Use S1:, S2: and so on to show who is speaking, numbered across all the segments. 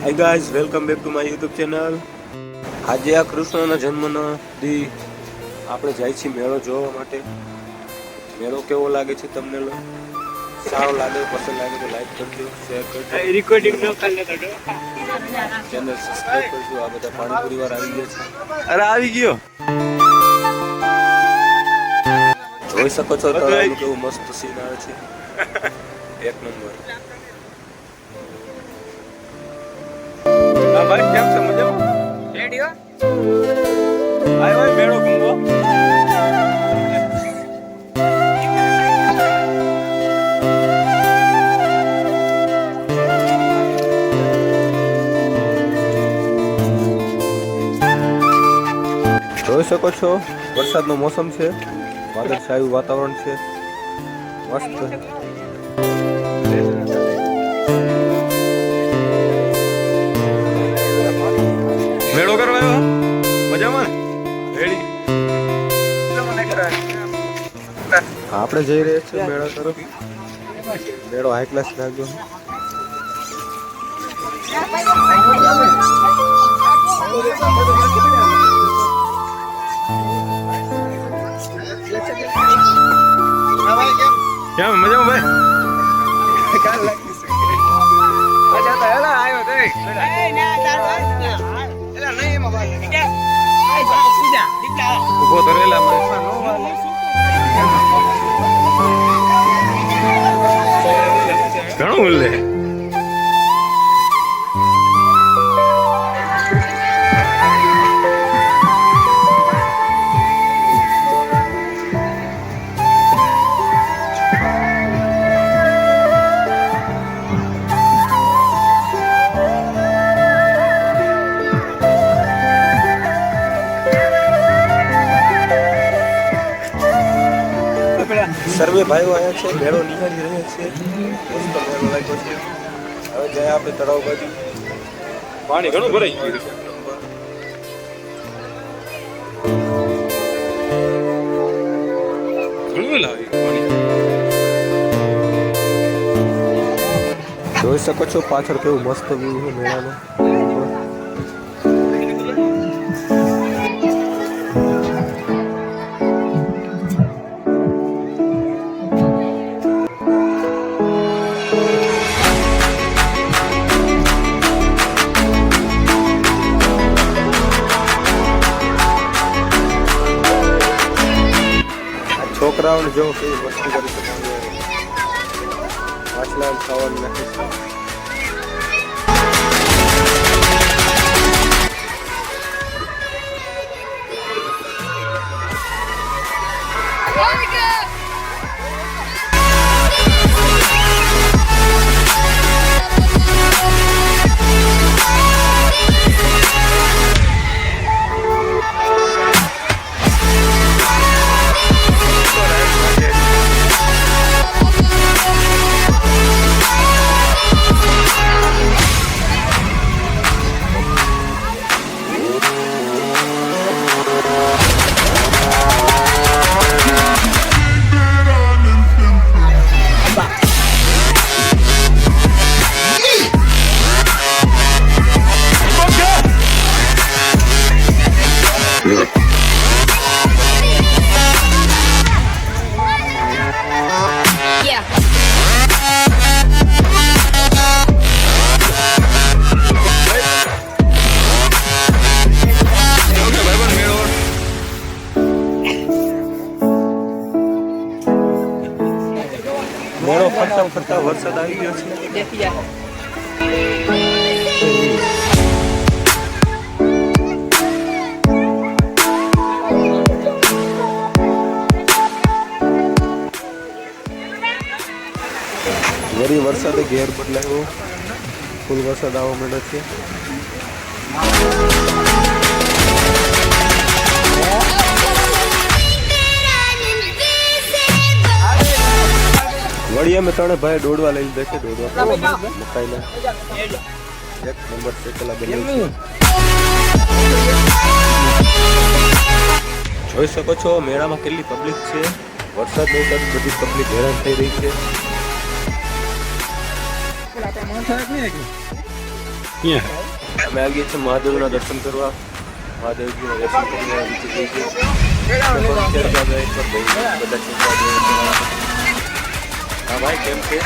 S1: Hi guys, welcome back to my YouTube channel. આજે આ કૃષ્ણના જન્મનો દી આપણે જાય છીએ મેળો જોવા માટે. મેળો કેવો લાગે છે તમને? સારો લાગે, પસંદ લાગે તો લાઈક કરજો, શેર કરજો,
S2: રેકોર્ડિંગ ન કરી લેતો
S1: ચેનલ સબસ્ક્રાઇબ કરજો. આ બધા પાણીપુરી વાર આવી ગયા છે.
S2: અરે આવી ગયો.
S1: જોઈ શકો છો તળાવનું કેવું મસ્ત સીન આવે છે. એક નંબર.
S2: હા ભાઈ, કેમ છે? મજામાં? રેડી હો? આય ભાઈ, મેળો ઘૂમવો.
S1: જોઈ શકો છો વરસાદનો મોસમ છે, વાદળછાયું વાતાવરણ છે, મસ્ત.
S2: મેળો કરવા આવ્યો? મજામાં ને? રેડી?
S1: આપણે જઈ રહ્યા છીએ મેળા તરફ. મેળો હાઈ ક્લાસ લાગ્યો.
S2: કેમ મજામાં ભાઈ? મજા તો હેલા આવ્યો તે. ઉભો તો રેલા ઘણું ઉલ્લે.
S1: સર્વે ભાઈઓ આવ્યા છે, મેળો નિહાળી રહ્યા છે. મસ્ત મેળો લાગ્યો છે. હવે જાય આપણે તળાવ બાજુ.
S2: પાણી ઘણું ભરાઈ ગયું છે. ઘણું લાવી પાણી.
S1: જોઈ શકો છો પાછળ કેવું મસ્ત વ્યૂ છે મેળાનો. છોકરાઓને જો કેવી મસ્તી કરી શકે. માછલા ખાવાનું નાખે છે. મેળો ફરતા ફરતા વરસાદ આવી ગયો છે. વળી વરસાદે ઘેર બદલાયો. ફૂલ વરસાદ આવવા માંડ્યો છે. વળી અમે ત્રણે ભાઈ દોડવા લઈ લીધા છે. દોડવા મકાઈના એક નંબર છે. પેલા બને જોઈ શકો છો મેળામાં કેટલી પબ્લિક છે. વરસાદ નહીં તો બધી પબ્લિક હેરાન થઈ રહી છે. અમે આવીએ છીએ મહાદેવના દર્શન કરવા. મહાદેવજીના દર્શન કરીને નીચે જઈએ છીએ. હા ભાઈ, કેમ છે?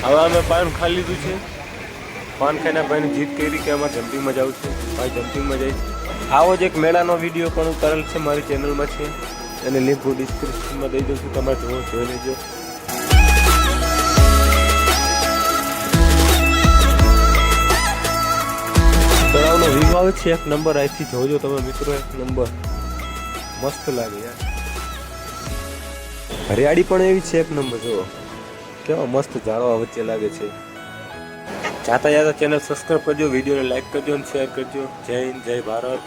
S1: હવે અમે પાન ખાઈ લીધું છે. પાન ખાઈને ભાઈને જીત કરી કે અમારે જમ્પિંગમાં જવું છે. ભાઈ જમ્પિંગમાં જાય છે. આવો જ એક મેળાનો વિડીયો પણ ઉતારેલ છે મારી ચેનલમાં છે. એને લિંક હું ડિસ્ક્રિપ્શનમાં દઈ દઉં છું, તમારે જોઈ લેજો. તળાવનો વ્યૂ આવે છે એક નંબર. અહીંથી જોજો તમે મિત્રો, એક નંબર મસ્ત લાગે યાર. હરિયાળી પણ એવી છે એક નંબર. જુઓ કેવા મસ્ત ઝાડવા વચ્ચે લાગે છે. જાતા જાતા ચેનલ સબસ્ક્રાઈબ કરજો, વિડીયોને લાઈક કરજો અને શેર કરજો. જય હિન્દ, જય ભારત.